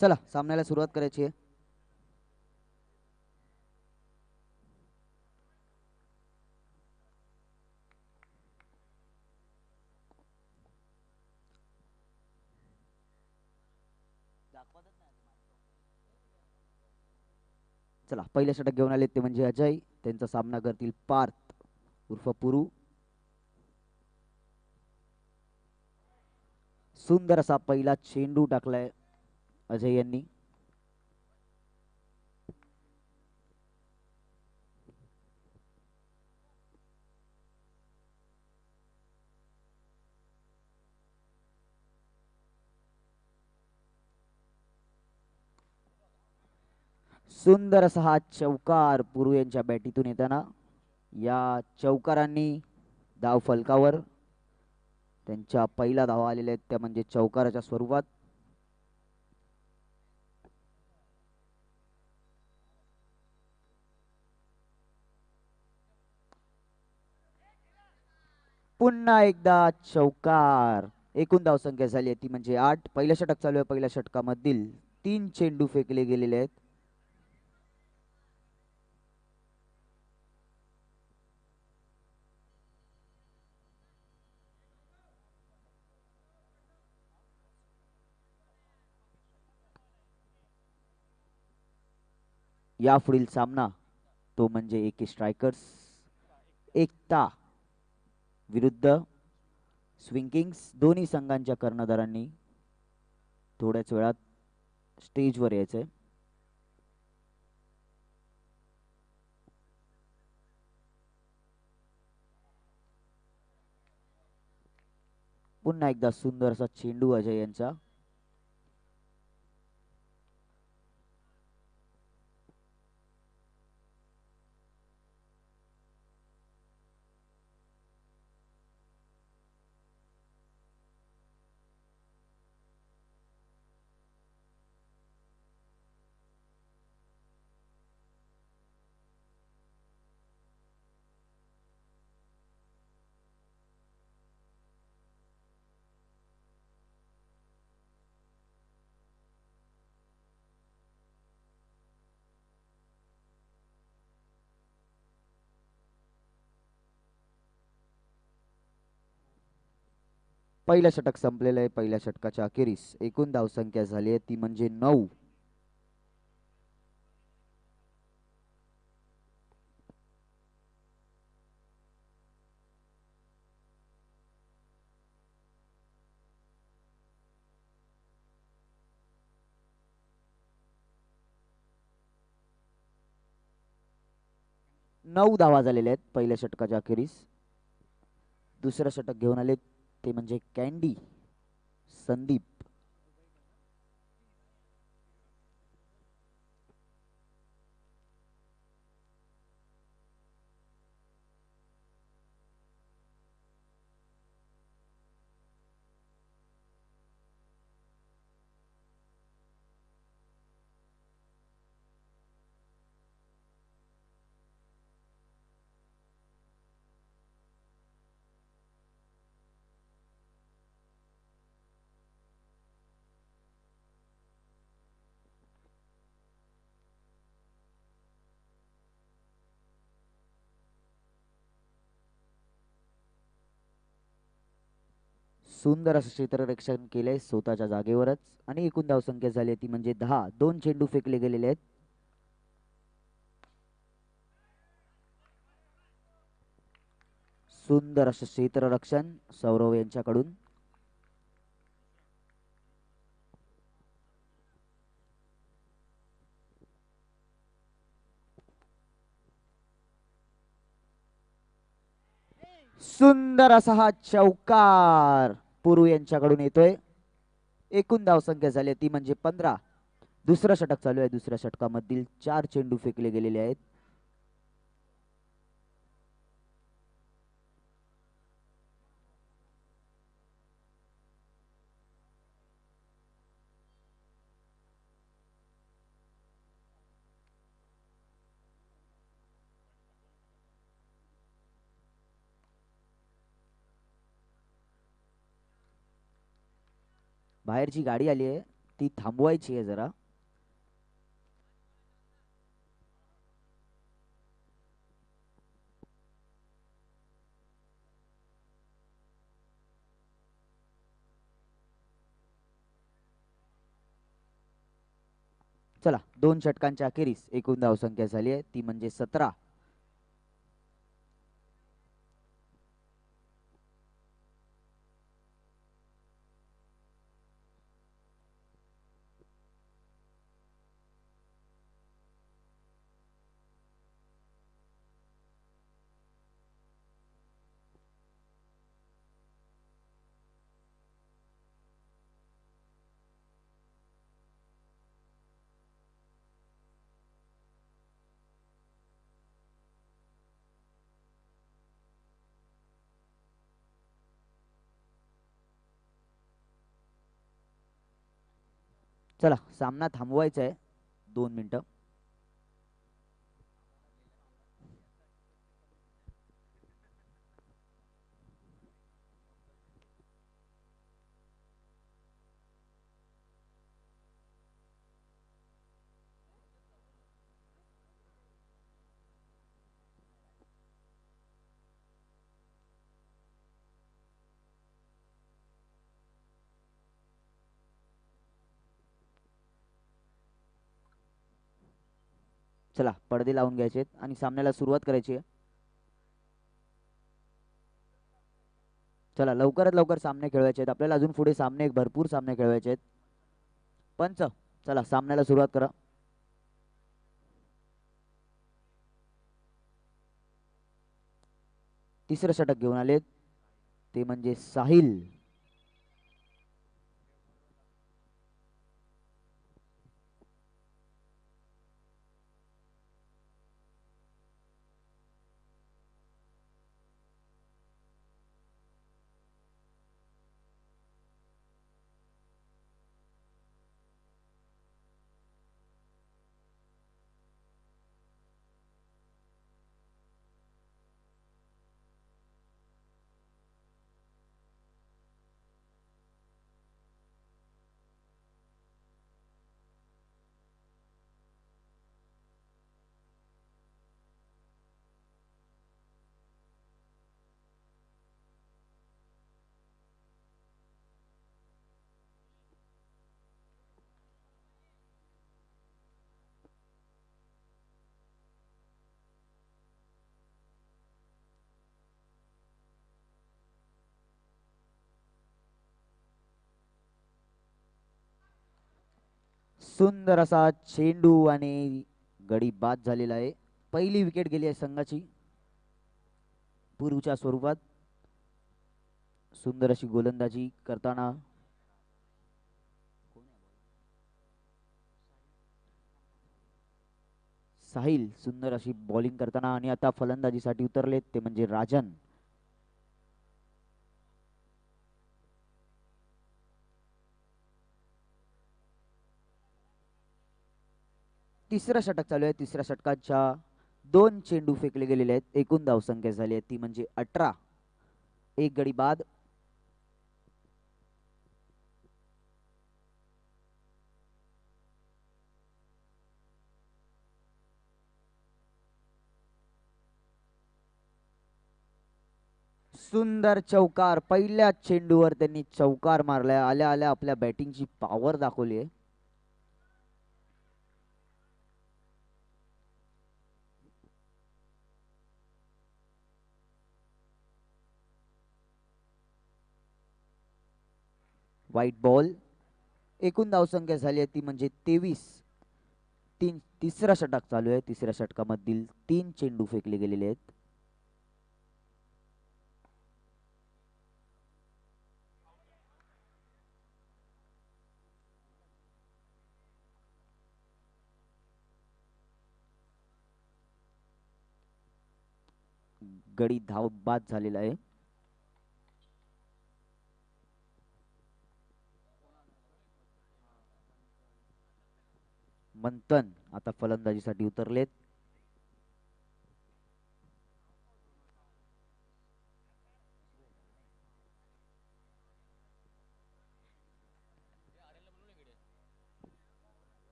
चला सामन्याला सुरुवात करायची आहे. चला पहिल्या षटक घेऊन आले ते म्हणजे अजय. त्यांचा सामना करतील पार्थ उर्फ पुरू. सुंदर असा पहिला चेंडू टाकलाय अजय यांनी. सुंदर असा हा चौकार पुरू यांच्या बॅटीतून येताना. या चौकारांनी धाव फलकावर त्यांच्या पहिला धावा आलेल्या आहेत त्या म्हणजे चौकाराच्या स्वरूपात. पुन्हा एकदा चौकार. एकूण धावसंख्या झाली आहे ती म्हणजे 8. पहिलं षटक चालू आहे. पहिल्या षटकामधील 3 चेंडू फेकले गेलेले आहेत. यापुढील सामना तो म्हणजे एके स्ट्रायकर्स एकता विरुद्ध स्विंग किंग्स. दोन्ही संघांच्या कर्णधारांनी थोड्याच वेळात स्टेजवर यायचंय. पुन्हा एकदा सुंदर असा चेंडू अजय यांचा. पहिलं षटक संपलेलं आहे. पहिल्या षटकाच्या अखेरीस एकूण धावसंख्या झाली आहे ती म्हणजे 9. नऊ धावा झालेल्या आहेत पहिल्या षटकाच्या अखेरीस. दुसरं षटक घेऊन आले ते म्हणजे कॅन्डी संदीप. सुंदर असं क्षेत्ररक्षण केलंय स्वतःच्या जागेवरच आणि एकूण धावसंख्या झाली ती म्हणजे 10. 2 चेंडू फेकले गेलेले आहेत. सुंदर असं क्षेत्ररक्षण सौरव यांच्याकडून. सुंदर असा हा चौकार पुरू यांच्याकडून येतोय. एकूण धावसंख्या झाली ती म्हणजे 15. दुसरं षटक चालू आहे. दुसऱ्या षटकामधील 4 चेंडू फेकले गेलेले आहेत. बाहेरची गाडी आली आहे. ती थांबवायची आहे जरा. चला, 2 षटकांच्या अखेरीस एकूण धावसंख्या झाली आहे ती म्हणजे 17. चला, सामना थांबवायचा आहे 2 मिनिटं. चला, पडदे लावून घ्यायचे आणि सामन्याला सुरुवात करायची आहे. चला, लवकरात लवकर सामने खेळवायचे आहेत आपल्याला. अजून पुढे सामने, भरपूर सामने खेळवायचे आहेत. पंच, चला सामन्याला सुरुवात करा. तिसरं षटक घेऊन आलेत ते म्हणजे साहिल. सुंदर असा चेंडू आणि गडी बाद झालेला आहे. पहिली विकेट गेली आहे संघाची पूर्वीच्या स्वरूपात. सुंदर अशी गोलंदाजी करताना साहिल, सुंदर अशी बॉलिंग करताना, आणि आता फलंदाजीसाठी उतरलेत ते म्हणजे राजन. तिसरं षटक चालू आहे. तिसऱ्या षटकाच्या 2 चेंडू फेकले गेलेले आहेत. एकूण धावसंख्या झाली आहे ती म्हणजे 18. एक गडी बाद. सुंदर चौकार, पहिल्या चेंडूवर त्यांनी चौकार मारलाय. आल्या आल्या आपल्या बॅटिंगची पॉवर दाखवली आहे. White ball. एकूण धावसंख्या झाली आहे ती म्हणजे 23. तिसरा षटक चालू आहे. तिसऱ्या षटकामधील 3 चेंडू फेकले गेलेले आहेत. गडी धाव बाद झालेला आहे. मंथन आता फलंदाजीसाठी उतरलेत.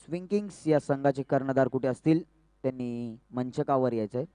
स्विंग या संघाचे कर्णधार कुठे असतील त्यांनी मंचकावर यायचंय.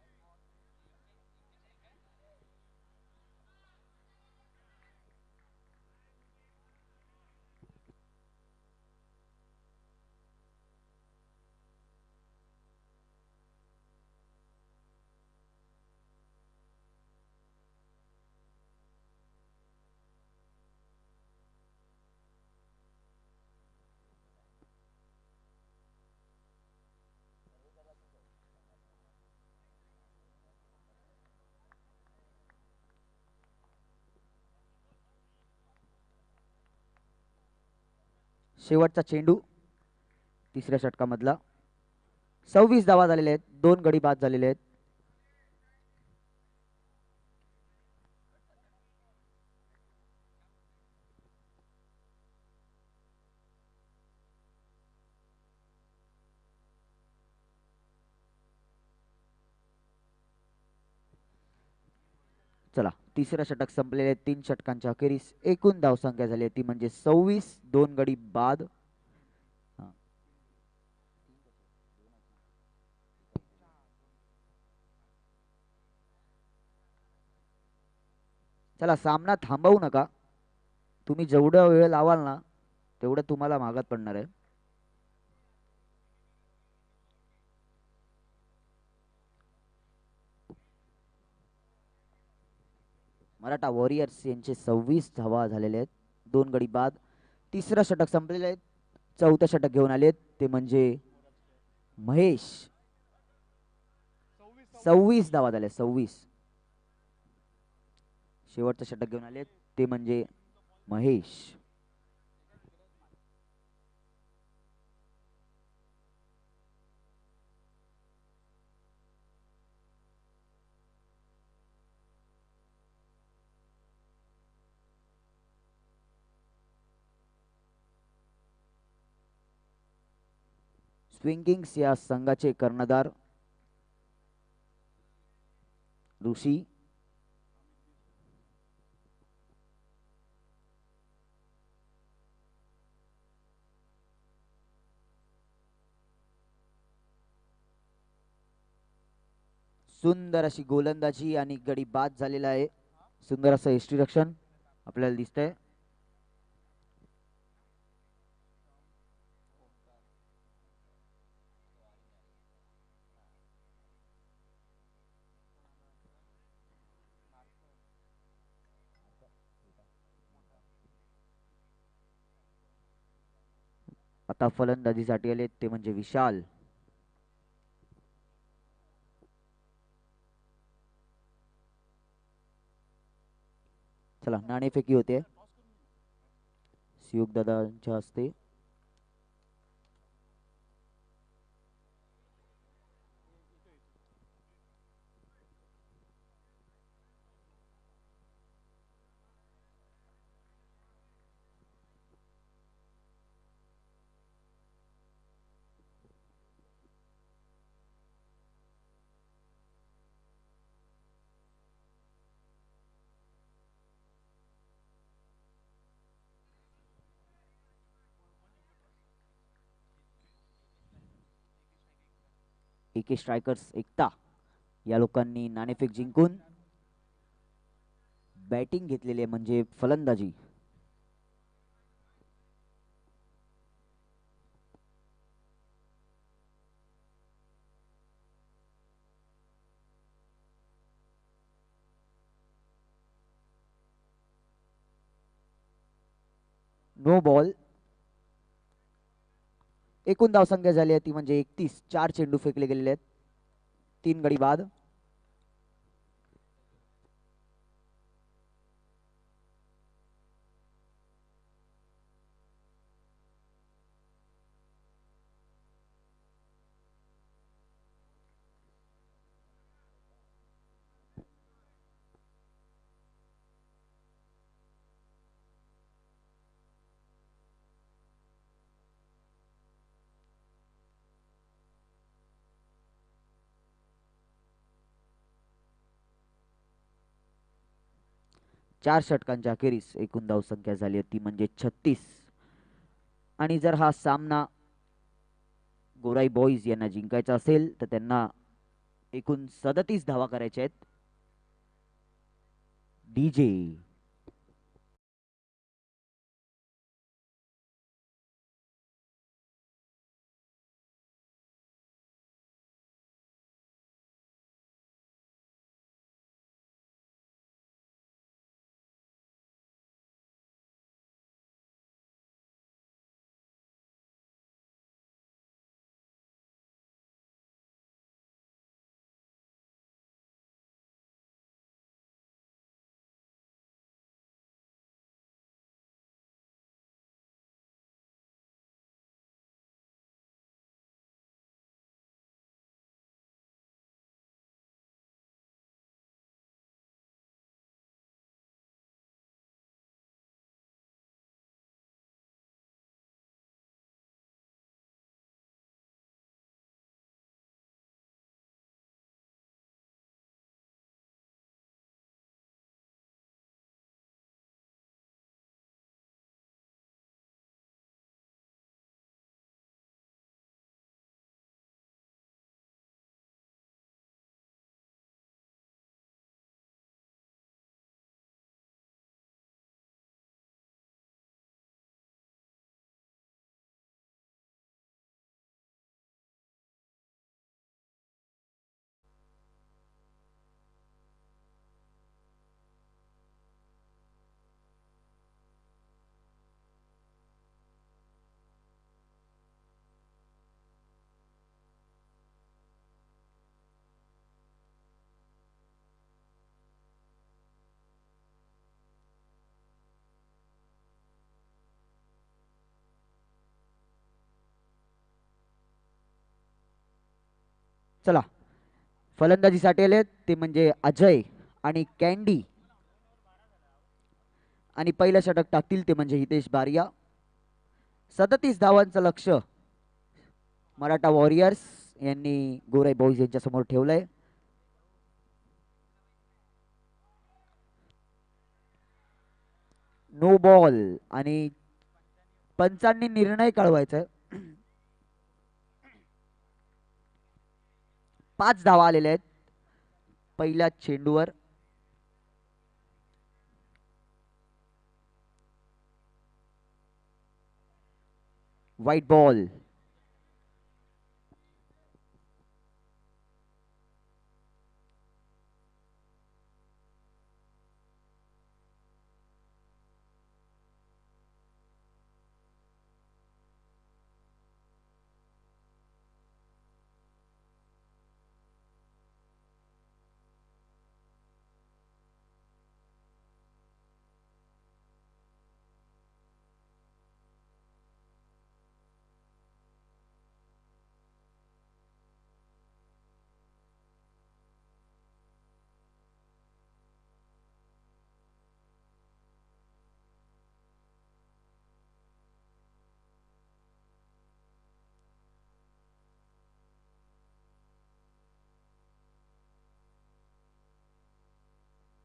शेवटचा चेंडू तिसऱ्या षटकामधला. 26 धावा झालेले आहेत. 2 गडी बाद झालेले आहेत. चला, तिसरं षटक संपलेले. 3 षटकांच्या अखेरीस एकूण धावसंख्या झाली ती म्हणजे 26. 2 गडी बाद. चला, सामना थांबवू नका. तुम्ही जेवढा वेळ लावाल ना तेवढं तुम्हाला मागात पडणार आहे. मराठा वॉरियर्स यांचे 26 धावा झालेले आहेत. 2 गडी बाद. तिसरं षटक संपलेले आहेत. चौथं षटक घेऊन आलेत ते म्हणजे महेश. 26 धावा झाले. 26. शेवटचं षटक घेऊन आलेत ते म्हणजे महेश. स्विंगिंग्स या संघाचे कर्णधार ऋषी. सुंदर अशी गोलंदाजी आणि गडी बाद झालेला आहे. सुंदर असं यष्टीरक्षण आपल्याला दिसतंय. आता फलंदाजीसाठी आले ते म्हणजे विशाल. चला, नाणेफेकी होते सियोग दादांच्या हस्ते. एके स्ट्रायकर्स एकता या लोकांनी नाणेफेक जिंकून बॅटिंग घेतलेली म्हणजे फलंदाजी. No ball. एकूण धावसंख्या झाली आहे ती म्हणजे 31. 4 चेंडू फेकले गेलेले आहेत. 3 गडी बाद. चार षटकांच्या अखेरीस एकूण धावसंख्या झाली ती म्हणजे 36. आणि जर हा सामना गोराई बॉईज यांना जिंकायचं असेल तर त्यांना एकूण 37 धावा करायच्या आहेत. डीजे चला फलंदाजीसाठी आले ते म्हणजे अजय आणि कॅन्डी आणि पहिलं षटक टाकतील ते म्हणजे हितेश बारिया. 37 धावांचं लक्ष मराठा वॉरियर्स यांनी गोराई बॉईज यांच्या समोर ठेवलंय. नो बॉल आणि पंचांनी निर्णय कळवायचा. 5 धावा आलेल्या आहेत पहिल्या चेंडूवर. White ball.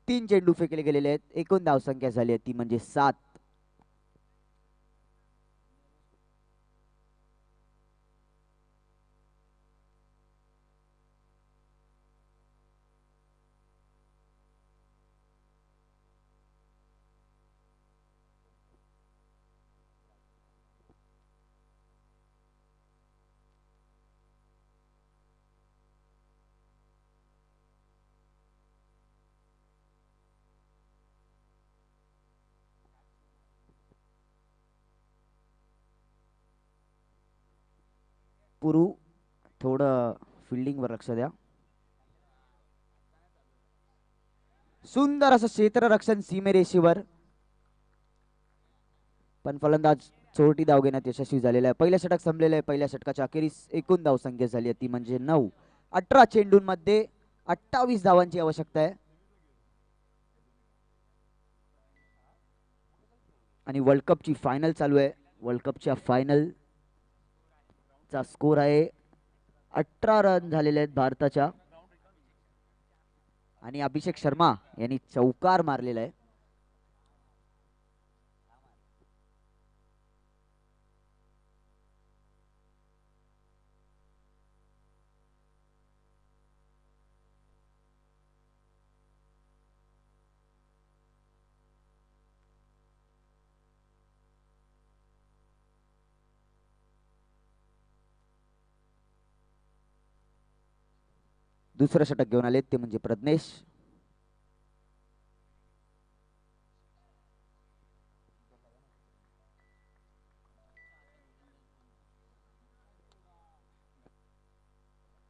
तीन चेंडू फेकले गेलेले आहेत. एकूण धावसंख्या झाली आहे ती म्हणजे 7. पुरू थोडं फिल्डिंगवर लक्ष द्या. सुंदर असं क्षेत्ररक्षण सीमेरेषेवर पण फलंदाज चोरटी धाव घेण्यात यशस्वी झालेला आहे. पहिलं षटक संपलेलं आहे. पहिल्या षटकाच्या अखेरीस एकूण धावसंख्या झाली ती म्हणजे 9. 18 चेंडूंमध्ये 28 धावांची आवश्यकता आहे आणि वर्ल्ड कपची फायनल चालू आहे. वर्ल्ड कपच्या फायनल चा स्कोर आहे 18 रन झालेले आहेत भारताच्या आणि अभिषेक शर्मा यांनी चौकार मारलेला आहे. दुसरं षटक घेऊन आले ते म्हणजे प्रज्ञेश.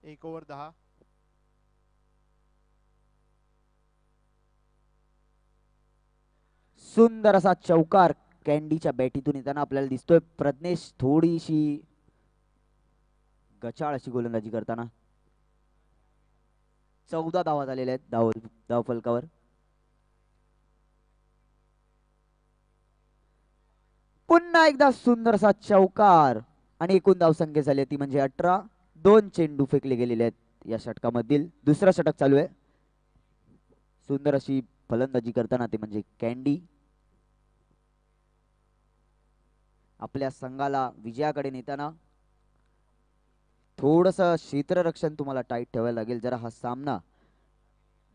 एक ओव्हर 10. सुंदर असा चौकार कॅन्डीच्या बॅटीतून येताना आपल्याला दिसतोय. प्रज्ञेश थोडीशी गचाळ अशी गोलंदाजी करताना. 14 धावा झालेल्या आहेत धाव फलकावर. पुन्हा एकदा सुंदर असा चौकार आणि एकूण धावसंख्या झाली ती म्हणजे 18. 2 चेंडू फेकले गेलेले आहेत या षटकामधील. दुसरं षटक चालू आहे. सुंदर अशी फलंदाजी करताना ते म्हणजे कॅन्डी. आपल्या संघाला विजयाकडे नेताना थोडस क्षेत्ररक्षण तुम्हाला टाईट ठेवायला लागेल. जरा हा सामना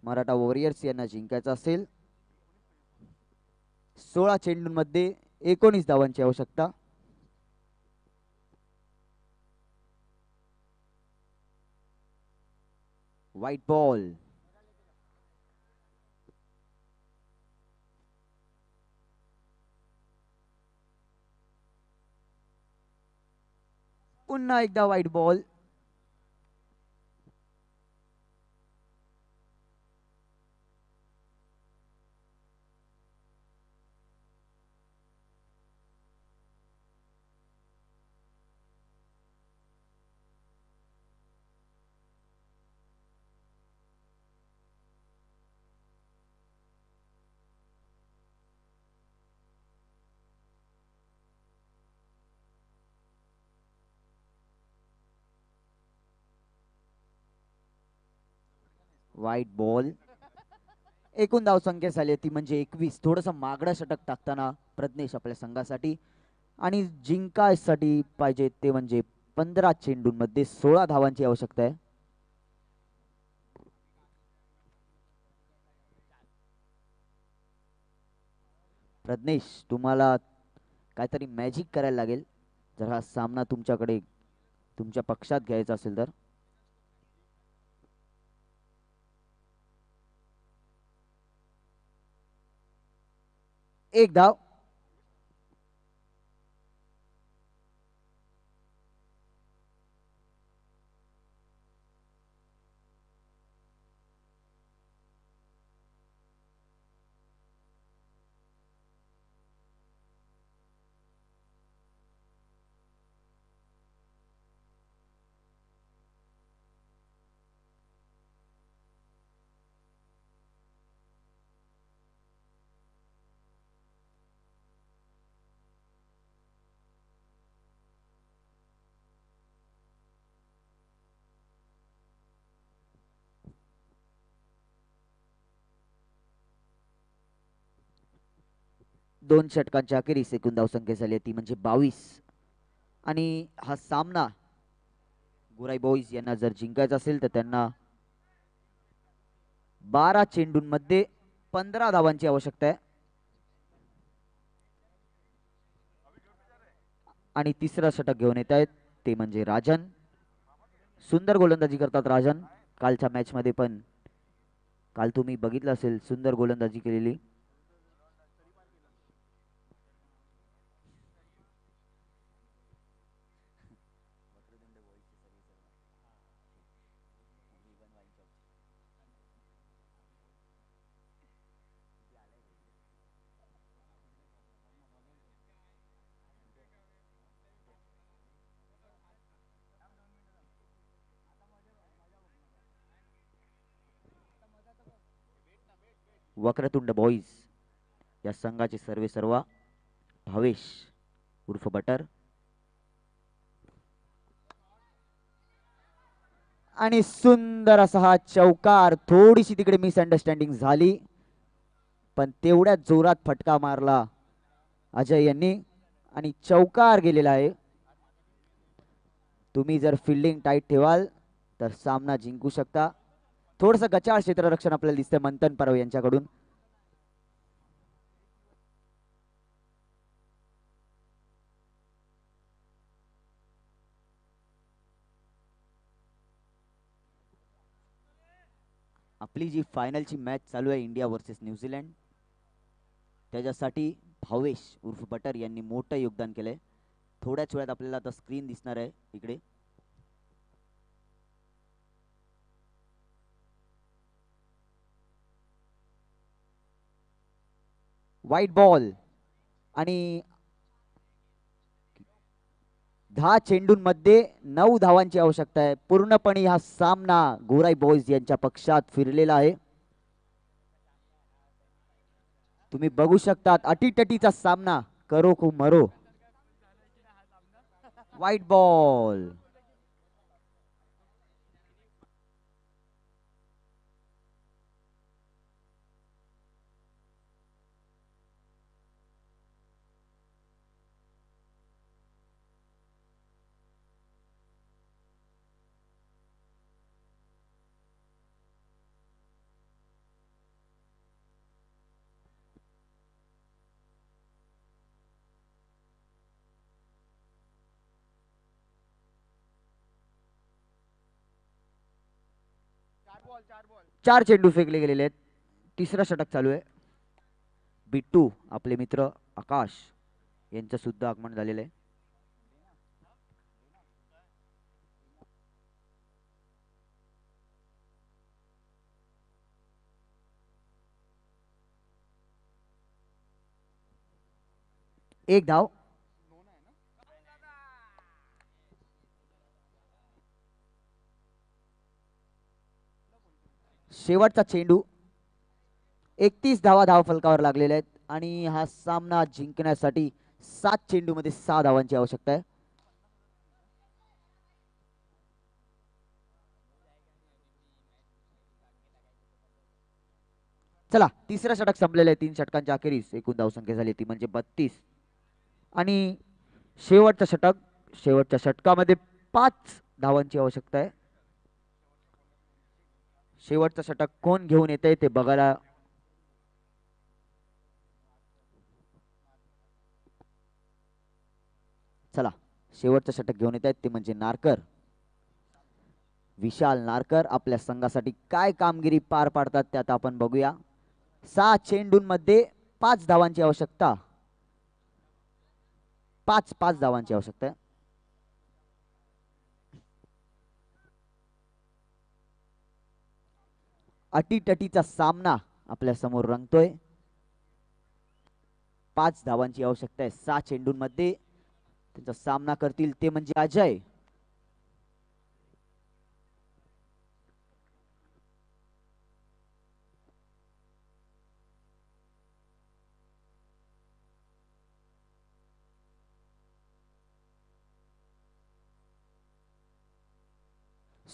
मराठा वॉरियर्स यांना जिंकायचा असेल. 16 चेंडूंमध्ये 19 धावांची आवश्यकता. White ball. पुन्हा एकदा व्हाईट बॉल. White ball. एकूण धावसंख्या झाली ती म्हणजे 21. थोडस मागडं षटक टाकताना प्रज्ञेश आपल्या संघासाठी आणि जिंकायसाठी पाहिजे ते म्हणजे 15 चेंडूंमध्ये 16 धावांची आवश्यकता आहे. प्रज्ञेश तुम्हाला काहीतरी मॅजिक करायला लागेल जर हा सामना तुमच्याकडे तुमच्या पक्षात घ्यायचा असेल तर. एक धाव. दोन षटकांच्या अखेरीस एकूण धावसंख्या झाली ती म्हणजे 22. आणि हा सामना गुराई बॉईज यांना जर जिंकायचा असेल तर त्यांना 12 चेंडूंमध्ये 15 धावांची आवश्यकता आहे. आणि तिसरं षटक घेऊन येत आहेत ते म्हणजे राजन. सुंदर गोलंदाजी करतात राजन. कालच्या मॅच मध्ये पण काल तुम्ही बघितलं असेल सुंदर गोलंदाजी केलेली. वक्रतुंड बॉईज या संघाचे सर्वे सर्वा भावेश उर्फ बटर. आणि सुंदर असा हा चौकार. थोडीशी तिकडे मिसअंडरस्टँडिंग झाली पण तेवढ्याच जोरात फटका मारला अजय यांनी आणि चौकार गेलेला आहे. तुम्ही जर फिल्डिंग टाईट ठेवाल तर सामना जिंकू शकता. थोडस गचाळ क्षेत्ररक्षण आपल्याला दिसतंय मंथन परब यांच्याकडून. आपली जी फायनलची मॅच चालू आहे इंडिया वर्सेस न्यूझीलंड, त्याच्यासाठी भावेश उर्फ बटर यांनी मोठं योगदान केलंय. थोड्याच वेळात आपल्याला आता स्क्रीन दिसणार आहे इकडे. व्हाईट बॉल आणि 10 चेंडूंमध्ये 9 धावांची आवश्यकता आहे. पूर्णपणे हा सामना गोराई बॉयज यांच्या पक्षात फिरलेला आहे. तुम्ही बघू शकतात अटीतटीचा सामना, करो को मरो. White ball. चार चेंडू फेकले गेलेले आहेत. तिसरा षटक चालू आहे. बिट्टू आपले मित्र आकाश यांचं सुद्धा आगमन झालेलं आहे. एक धाव. शेवटचा चेंडू. 31 धावा धाव फलकावर लागलेल्या आहेत आणि हा सामना जिंकण्यासाठी 7 चेंडूमध्ये 6 धावांची आवश्यकता आहे. चला, तिसरा षटक संपलेलं आहे. 3 षटकांच्या अखेरीस एकूण धावसंख्या झाली ती म्हणजे 32. आणि शेवटचं षटक. शेवटच्या षटकामध्ये 5 धावांची आवश्यकता आहे. शेवटचं षटक कोण घेऊन येते ते बघायला. चला, शेवटचं षटक घेऊन येत आहेत ते म्हणजे नारकर. विशाल नारकर आपल्या संघासाठी काय कामगिरी पार पाडतात ते आता आपण बघूया. 6 चेंडूंमध्ये 5 धावांची आवश्यकता. 5 धावांची आवश्यकता आहे. अटीतटीचा सामना आपल्या समोर रंगतोय. 5 धावांची आवश्यकता आहे. 6 चेंडूंमध्ये त्यांचा सामना करतील ते म्हणजे अजय.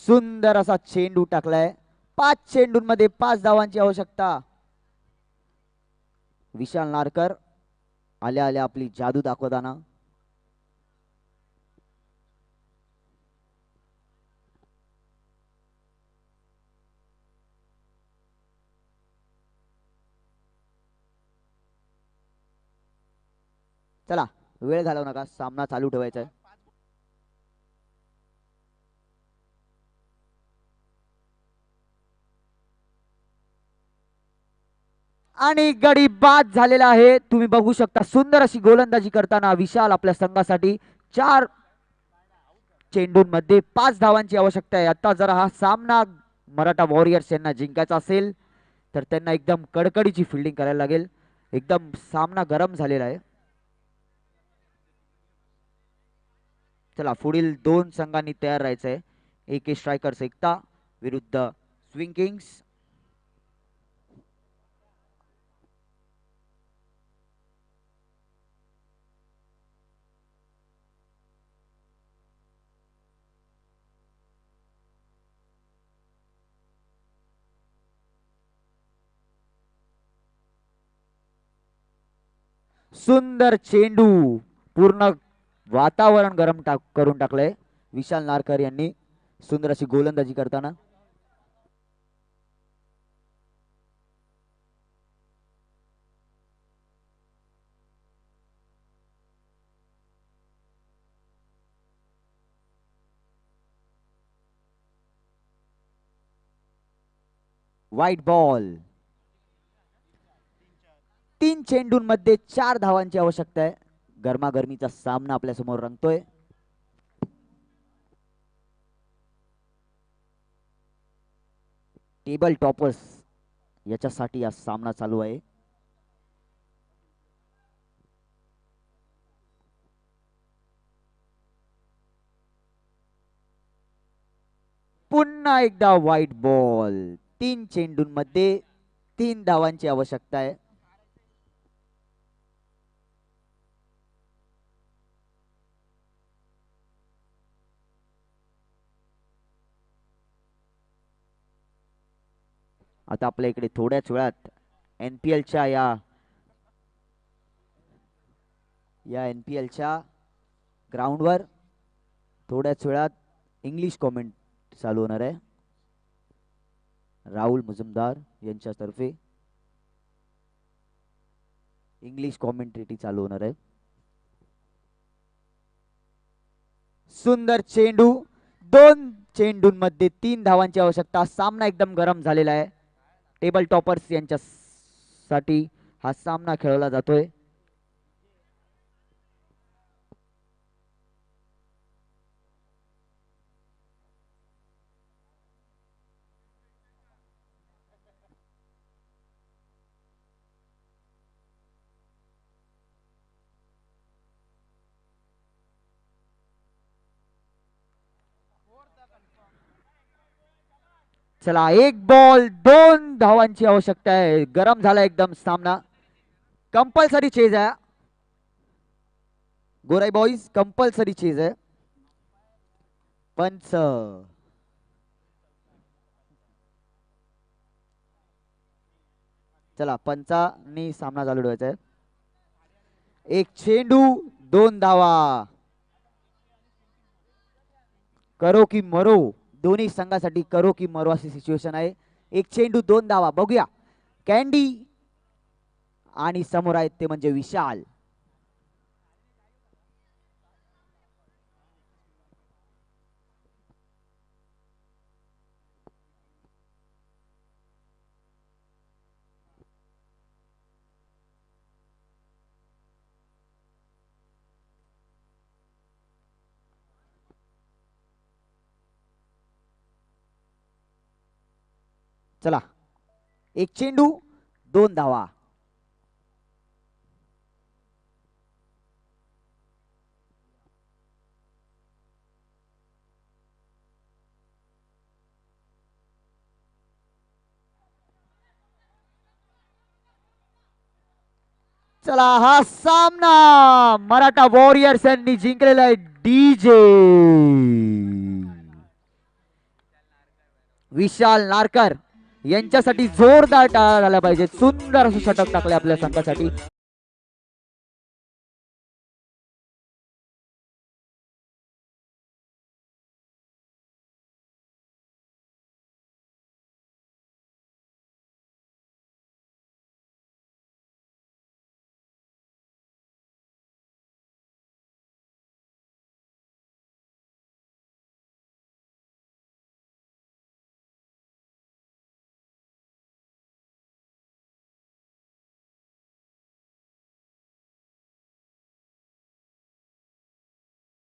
सुंदर असा चेंडू टाकलाय. 5 चेंडूंमध्ये 5 धावांची आवश्यकता. विशाल नारकर आल्या आल्या आपली जादू दाखवताना. चला, वेळ घालवू नका, सामना चालू ठेवायचा आहे. आणि गडी बाद झालेला आहे. तुम्ही बघू शकता सुंदर अशी गोलंदाजी करताना विशाल आपल्या संघासाठी 4 चेंडूंमध्ये 5 धावांची आवश्यकता आहे. आता जर हा सामना मराठा वॉरियर्स यांना जिंकायचा असेल तर त्यांना एकदम कडकडीची फिल्डिंग करायला लागेल. एकदम सामना गरम झालेला आहे. चला, पुढील 2 संघांनी तयार राहायचं आहे. AK स्ट्रायकर्स एकता विरुद्ध स्विंग किंग्स. सुंदर चेंडू. पूर्ण वातावरण गरम करून टाकलंय विशाल नारकर यांनी सुंदर अशी गोलंदाजी करताना. वाईट बॉल. 3 चेंडूंमध्ये 4 धावांची आवश्यकता आहे. गरमागरमीचा सामना आपल्या समोर रंगतोय. टेबल टॉपर्स याच्यासाठी हा सामना चालू आहे. पुन्हा एकदा व्हाईट बॉल. 3 चेंडूंमध्ये 3 धावांची आवश्यकता आहे. आता आपल्या इकडे थोड्याच वेळात एनपीएलच्या या एनपीएलच्या ग्राउंडवर थोड्याच वेळात इंग्लिश कॉमेंट चालू होणार आहे. राहुल मुजुमदार यांच्यातर्फे इंग्लिश कॉमेंट्रेटी चालू होणार आहे. सुंदर चेंडू. 2 चेंडूंमध्ये 3 धावांची आवश्यकता. सामना एकदम गरम झालेला आहे. टेबल टॉपर्स यांच्यासाठी हा सामना खेळवला जातोय. चला, 1 बॉल 2 धावांची आवश्यकता आहे. गरम झाला एकदम सामना. कंपल्सरी चेज आहे. गोराई बॉईज कंपल्सरी चेज आहे. पंच. चला, पंचांनी सामना चालू ठेवायचा आहे. 1 चेंडू 2 धावा. करो की मरो. दोन्ही संघासाठी करो की मरो अशी सिच्युएशन आहे. 1 चेंडू 2 धावा. बघूया कॅन्डी आणि समोर आहेत ते म्हणजे विशाल. चला, 1 चेंडू 2 धावा. चला, हा सामना मराठा वॉरियर्स यांनी जिंकलेला आहे. डीजे विशाल नारकर यांच्यासाठी जोरदार टाळ्या झाल्या पाहिजे. सुंदर असं षटक टाकले आपल्या संघासाठी.